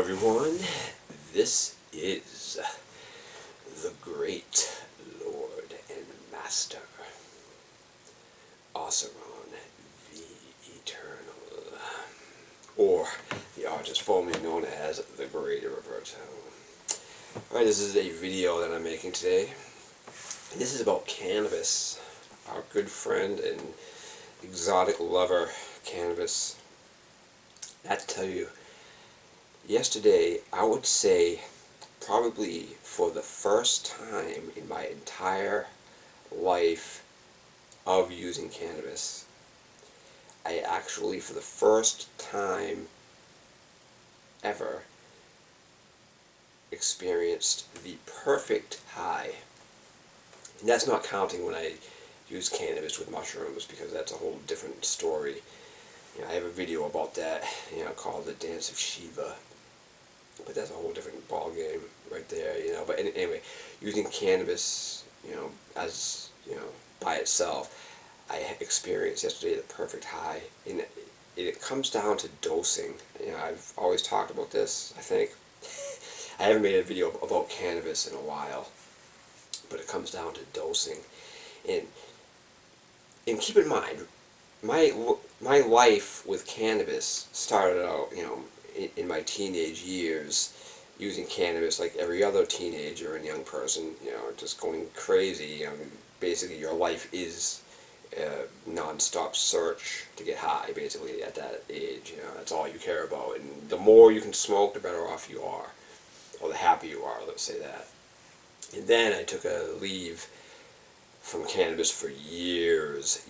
everyone, this is the great Lord and Master, Oseron the Eternal, or the artist formerly known as the Great Roberto. Alright, this is a video that I'm making today, and this is about cannabis, our good friend and exotic lover, cannabis. I have to tell you, yesterday, I would say, probably for the first time in my entire life of using cannabis, I actually, for the first time ever, experienced the perfect high. And that's not counting when I use cannabis with mushrooms, because that's a whole different story. You know, I have a video about that, called The Dance of Shiva. But that's a whole different ball game right there, But anyway, using cannabis, as, by itself, I experienced yesterday the perfect high. And it comes down to dosing. I've always talked about this, I think. I haven't made a video about cannabis in a while, but it comes down to dosing. And keep in mind, my life with cannabis started out, in my teenage years, using cannabis like every other teenager and young person, just going crazy. Basically, your life is a non-stop search to get high, basically, at that age. That's all you care about. And the more you can smoke, the better off you are, or the happier you are, let's say that. And then I took a leave from cannabis for years.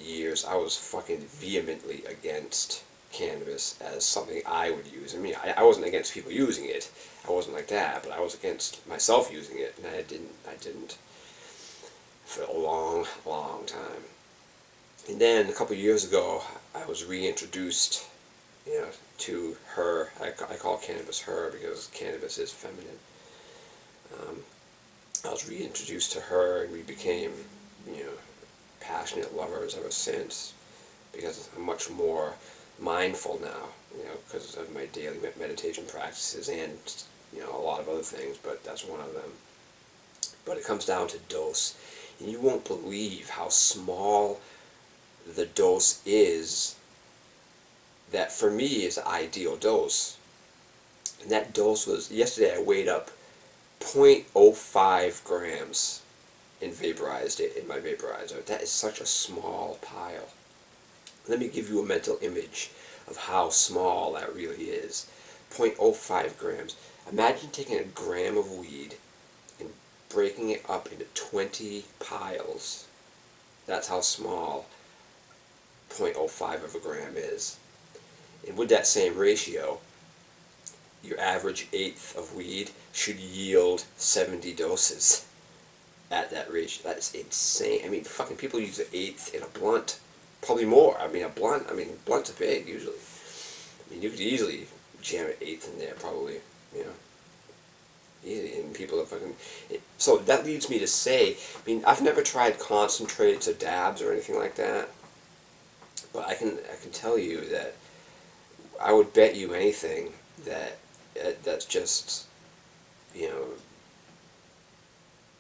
I was fucking vehemently against cannabis as something I would use. I mean, I wasn't against people using it. I wasn't like that, but I was against myself using it, and I didn't for a long, long time. And then a couple of years ago, I was reintroduced, to her. I call cannabis her because cannabis is feminine. I was reintroduced to her, and we became, passionate lovers ever since, because I'm much more mindful now, because of my daily meditation practices and, a lot of other things, but that's one of them. But it comes down to dose, and you won't believe how small the dose is that for me is the ideal dose. And that dose was, yesterday I weighed up 0.05 grams and vaporized it in my vaporizer. That is such a small pile. Let me give you a mental image of how small that really is. 0.05 grams. Imagine taking a gram of weed and breaking it up into 20 piles. That's how small 0.05 of a gram is. And with that same ratio, your average eighth of weed should yield 70 doses at that ratio. That's insane. I mean, fucking people use an eighth in a blunt. Probably more. Blunts are big, usually. You could easily jam an eighth in there, probably, easy, and people are fucking... So that leads me to say, I've never tried concentrates or dabs or anything like that, but I can tell you that I would bet you anything that that's just,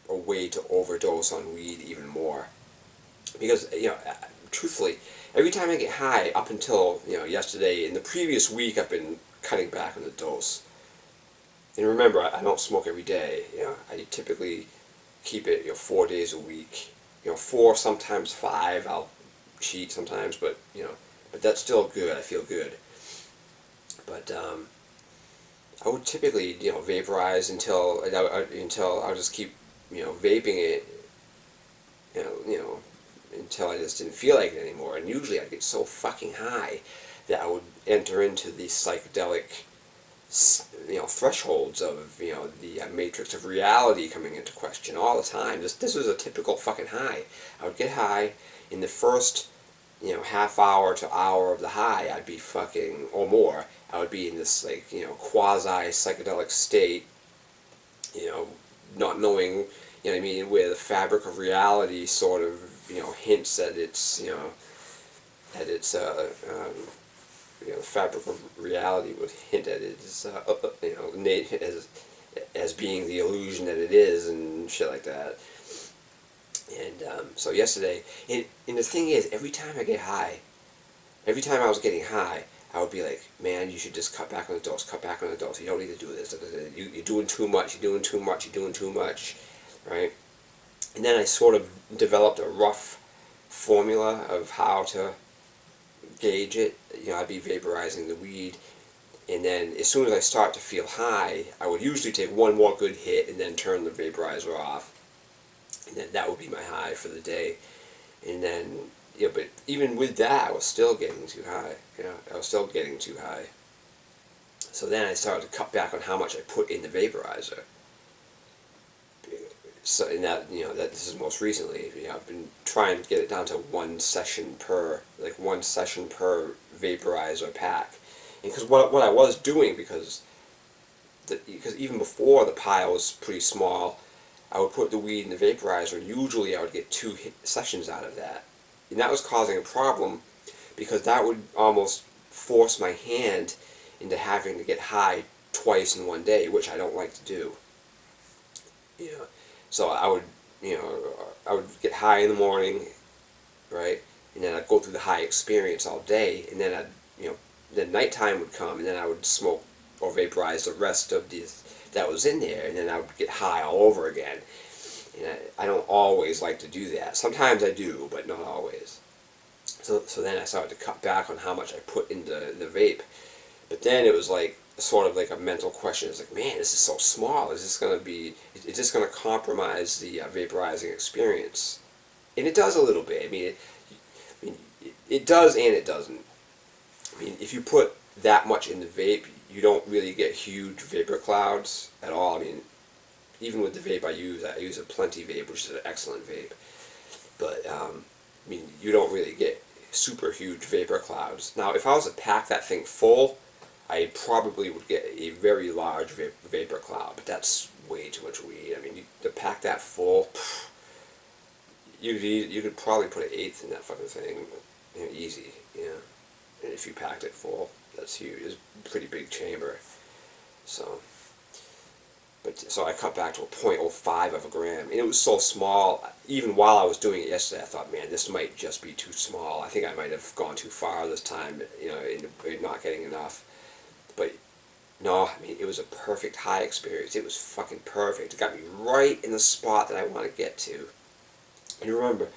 a way to overdose on weed even more. Because, truthfully, every time I get high, up until, yesterday, in the previous week, I've been cutting back on the dose. And remember, I don't smoke every day. I typically keep it, 4 days a week. 4, sometimes 5. I'll cheat sometimes, but, but that's still good. I feel good. But, I would typically, vaporize until I'll just keep, vaping it, until I just didn't feel like it anymore. And usually I'd get so fucking high that I would enter into the psychedelic, thresholds of, the matrix of reality coming into question all the time. This was a typical fucking high. I would get high. In the first, half hour to hour of the high, I'd be fucking, or more, I would be in this, like, quasi-psychedelic state, not knowing, where the fabric of reality sort of, hints at its, at its the fabric of reality would hint at it as, as being the illusion that it is and shit like that. And so yesterday, and the thing is, every time I get high, every time I was getting high, I would be like, man, you should just cut back on the dose, cut back on the dose. You don't need to do this. You're doing too much, you're doing too much, you're doing too much, right? And then I sort of developed a rough formula of how to gauge it. I'd be vaporizing the weed, and then as soon as I start to feel high, I would usually take one more good hit and then turn the vaporizer off. And then that would be my high for the day. And then, but even with that, I was still getting too high. I was still getting too high. So then I started to cut back on how much I put in the vaporizer. So, and that, that this is most recently, I've been trying to get it down to one session per vaporizer pack. Because what I was doing, because even before the pile was pretty small, I would put the weed in the vaporizer, and usually I would get 2 sessions out of that. And that was causing a problem, because that would almost force my hand into having to get high twice in one day, which I don't like to do. So I would get high in the morning, right, and then I'd go through the high experience all day, and then then nighttime would come, and then I would smoke or vaporize the rest of that was in there, and then I would get high all over again. And I don't always like to do that. Sometimes I do, but not always. So then I started to cut back on how much I put into the vape. But then it was like sort of like a mental question. It's like, man, this is so small. Is this going to compromise the vaporizing experience? And it does a little bit. I mean, it does and it doesn't. I mean, if you put that much in the vape, you don't really get huge vapor clouds at all. I mean, even with the vape I use a Plenty vape, which is an excellent vape. But, I mean, you don't really get super huge vapor clouds. Now, if I was to pack that thing full, I probably would get a very large vapor cloud, but that's way too much weed. I mean, to pack that full, you could probably put an eighth in that fucking thing, easy, And if you packed it full, that's huge. It's a pretty big chamber. So I cut back to a 0.05 of a gram, and it was so small. Even while I was doing it yesterday, I thought, man, this might just be too small. I think I might have gone too far this time, in not getting enough. But no, I mean, it was a perfect high experience. It was fucking perfect. It got me right in the spot that I want to get to. And remember,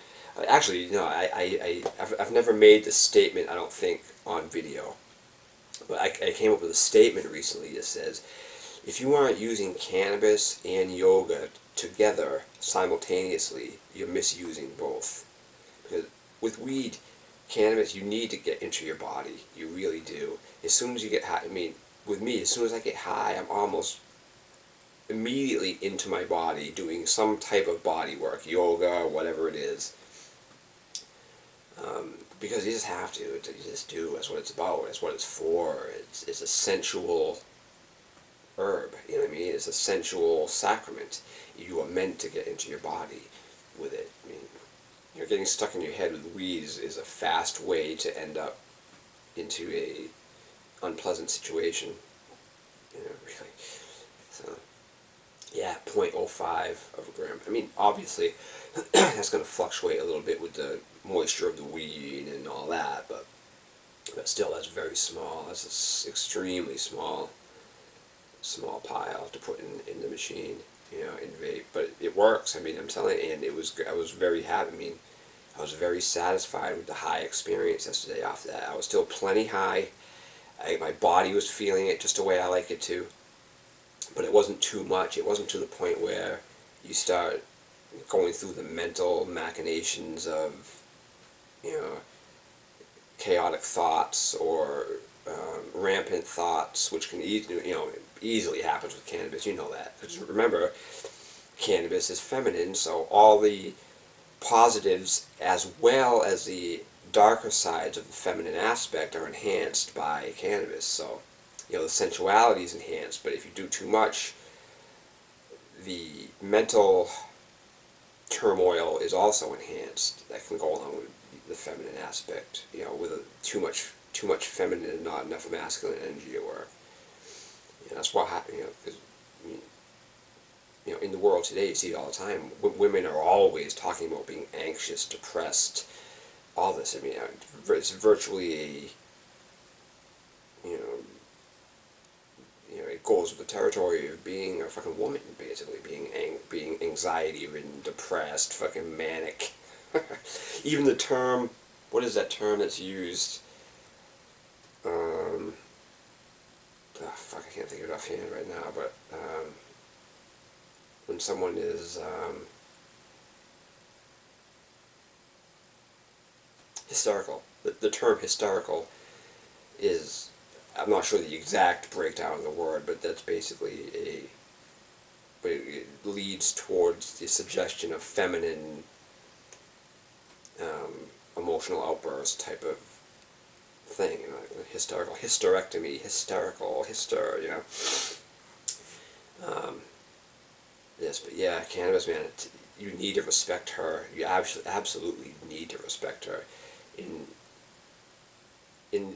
actually, I've never made this statement, I don't think, on video. But I came up with a statement recently that says, if you aren't using cannabis and yoga together simultaneously, you're misusing both. Because with weed, cannabis, you need to get into your body. You really do. As soon as you get high, I mean, with me, as soon as I get high, I'm almost immediately into my body doing some type of body work, yoga, whatever it is. Because you just have to. You just do. That's what it's about. That's what it's for. It's a sensual herb. You know what I mean? It's a sensual sacrament. You are meant to get into your body with it. I mean, getting stuck in your head with weed is a fast way to end up into a unpleasant situation. Really. So, yeah, 0.05 of a gram. I mean, obviously, that's going to fluctuate a little bit with the moisture of the weed and all that, but still, that's very small. That's an extremely small pile to put in the machine, in vape. But it works. I mean, I'm telling you, and I was very happy. I mean, I was very satisfied with the high experience yesterday after that. I was still plenty high. My body was feeling it just the way I like it to. But it wasn't too much. It wasn't to the point where you start going through the mental machinations of, chaotic thoughts or rampant thoughts, which can easily happens with cannabis. You know that. Because remember, cannabis is feminine, so all the positives as well as the darker sides of the feminine aspect are enhanced by cannabis. So, the sensuality is enhanced, but if you do too much, the mental turmoil is also enhanced. That can go along with the feminine aspect, with too much too much feminine and not enough masculine energy at work. And that's what happens, because in the world today, you see it all the time. Women are always talking about being anxious, depressed, all this. I mean, it's virtually it goes with the territory of being a fucking woman, basically being anxiety-ridden, depressed, fucking manic. Even the term, what is that term that's used? Fuck, I can't think of it offhand right now, but when someone is hysterical. The term hysterical is, I'm not sure the exact breakdown of the word, but that's basically but it leads towards the suggestion of feminine emotional outburst type of thing, hysterical, hysterectomy, hysterical, yes, but yeah, cannabis, man, you need to respect her. You absolutely need to respect her. In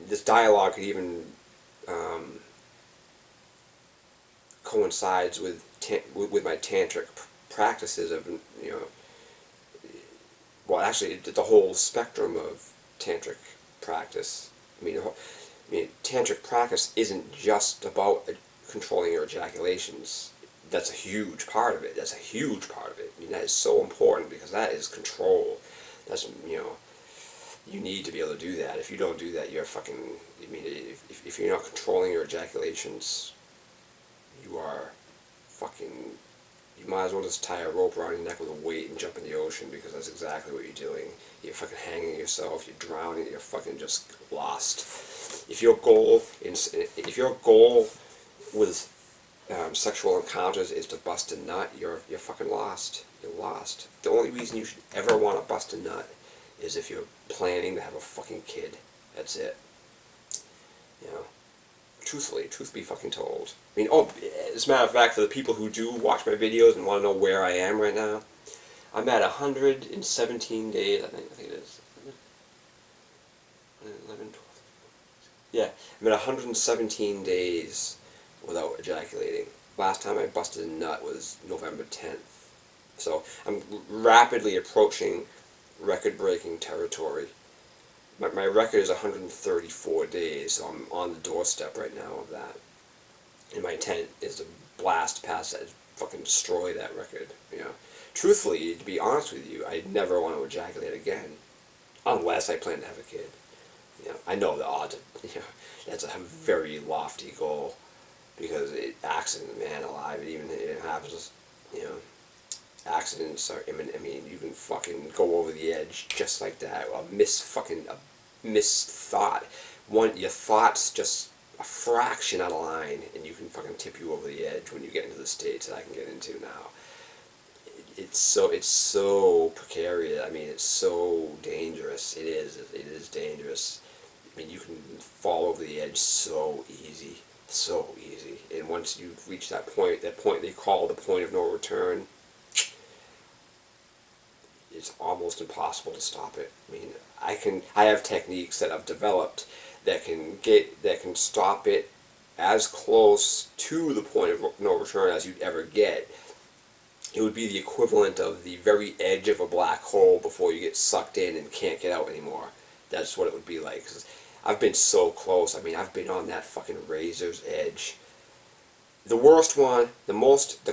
this dialogue, it even coincides with my tantric practices of well, actually, the whole spectrum of tantric practice. I mean, tantric practice isn't just about controlling your ejaculations. That's a huge part of it. That's a huge part of it. I mean, that is so important because that is control. That's, you need to be able to do that. If you don't do that, you're fucking, I mean, if you're not controlling your ejaculations, you are fucking, you might as well just tie a rope around your neck with a weight and jump in the ocean, because that's exactly what you're doing. You're fucking hanging yourself, you're drowning, you're fucking just lost. If your goal with sexual encounters is to bust a nut, you're fucking lost. You're lost. The only reason you should ever want to bust a nut is if you're planning to have a fucking kid. That's it. Truthfully, truth be fucking told. I mean, as a matter of fact, for the people who do watch my videos and want to know where I am right now, I'm at 117 days, I think it is. 11, 12. Yeah, I'm at 117 days without ejaculating. Last time I busted a nut was November 10th. So I'm rapidly approaching record-breaking territory. My record is 134 days, so I'm on the doorstep right now of that. And my intent is to blast past that, fucking destroy that record. Truthfully, to be honest with you, I never want to ejaculate again, unless I plan to have a kid. I know the odds. That's a very lofty goal, because accident, man alive, it happens. Accidents are imminent. I mean, you can fucking go over the edge just like that. A missed thought. Your thought's just a fraction out of line, and you can fucking tip you over the edge when you get into the states that I can get into now. It's so precarious. I mean, it's so dangerous. It is dangerous. I mean, you can fall over the edge so easy. So easy. And once you reach that point they call the point of no return, it's almost impossible to stop it. I mean, I have techniques that I've developed that can stop it as close to the point of no return as you'd ever get. It would be the equivalent of the very edge of a black hole before you get sucked in and can't get out anymore. That's what it would be like. 'Cause I've been so close. I mean, I've been on that fucking razor's edge. The worst one, the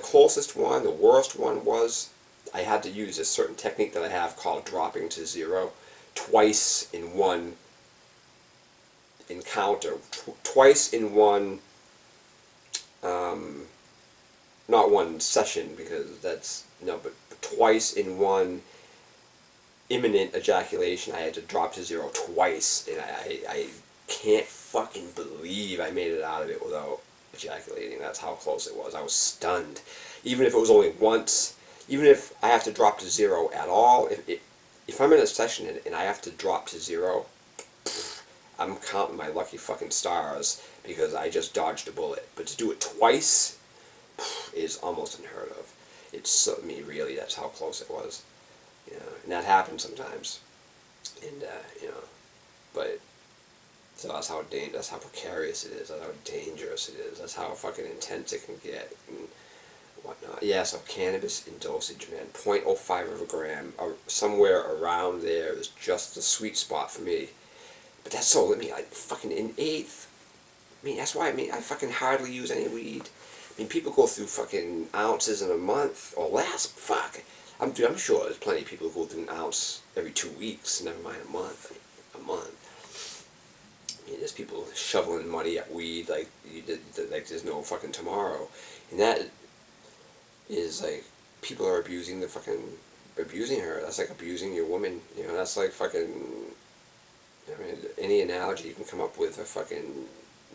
closest one, the worst one was, I had to use a certain technique that I have called dropping to zero twice in one encounter. Twice in one, not one session, because but twice in one imminent ejaculation, I had to drop to zero twice, and I can't fucking believe I made it out of it without ejaculating. That's how close it was. I was stunned. Even if it was only once, even if I have to drop to zero at all, if I'm in a session and I have to drop to zero, I'm counting my lucky fucking stars, because I just dodged a bullet. But to do it twice is almost unheard of. I mean, really, that's how close it was. And that happens sometimes. And, but So that's how precarious it is. That's how dangerous it is. That's how fucking intense it can get and whatnot. Yeah, so cannabis in dosage, man, 0.05 of a gram, or somewhere around there is just the sweet spot for me. But that's so. Let me like fucking an eighth. I mean, that's why I fucking hardly use any weed. I mean, people go through fucking ounces in a month or less. Fuck. I'm sure there's plenty of people who go through an ounce every 2 weeks. Never mind a month. A month. I mean, there's people shoveling money at weed like like there's no fucking tomorrow, and that is like people are abusing her. That's like abusing your woman. You know, that's like fucking. I mean, any analogy you can come up with for fucking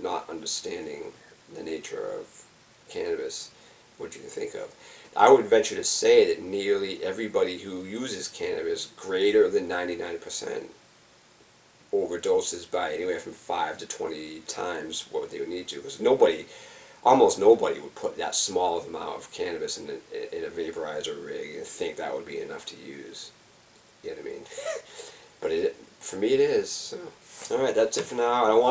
not understanding the nature of cannabis, what do you think of? I would venture to say that nearly everybody who uses cannabis, greater than 99%, overdoses by anywhere from 5 to 20 times what they would need to. Because almost nobody would put that small of amount of cannabis in a vaporizer rig and think that would be enough to use. You know what I mean? But for me it is. So. All right, that's it for now. I don't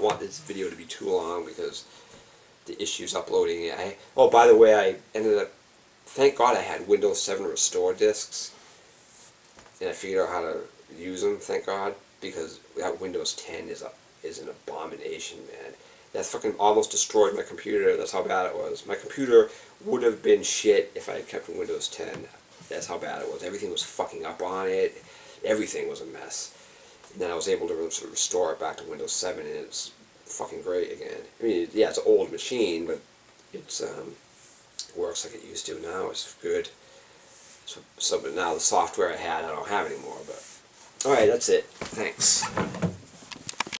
want this video to be too long because the issues uploading it. Oh, by the way, I ended up. Thank God I had Windows 7 restore disks, and I figured out how to use them. Thank God, because that Windows 10 is an abomination, man. That fucking almost destroyed my computer. That's how bad it was. My computer would have been shit if I had kept Windows 10. That's how bad it was. Everything was fucking up on it. Everything was a mess. And then I was able to restore it back to Windows 7, and it's fucking great again. I mean, yeah, it's an old machine, but it's works like it used to now. It's good. So but now the software I don't have anymore. But all right, that's it. Thanks.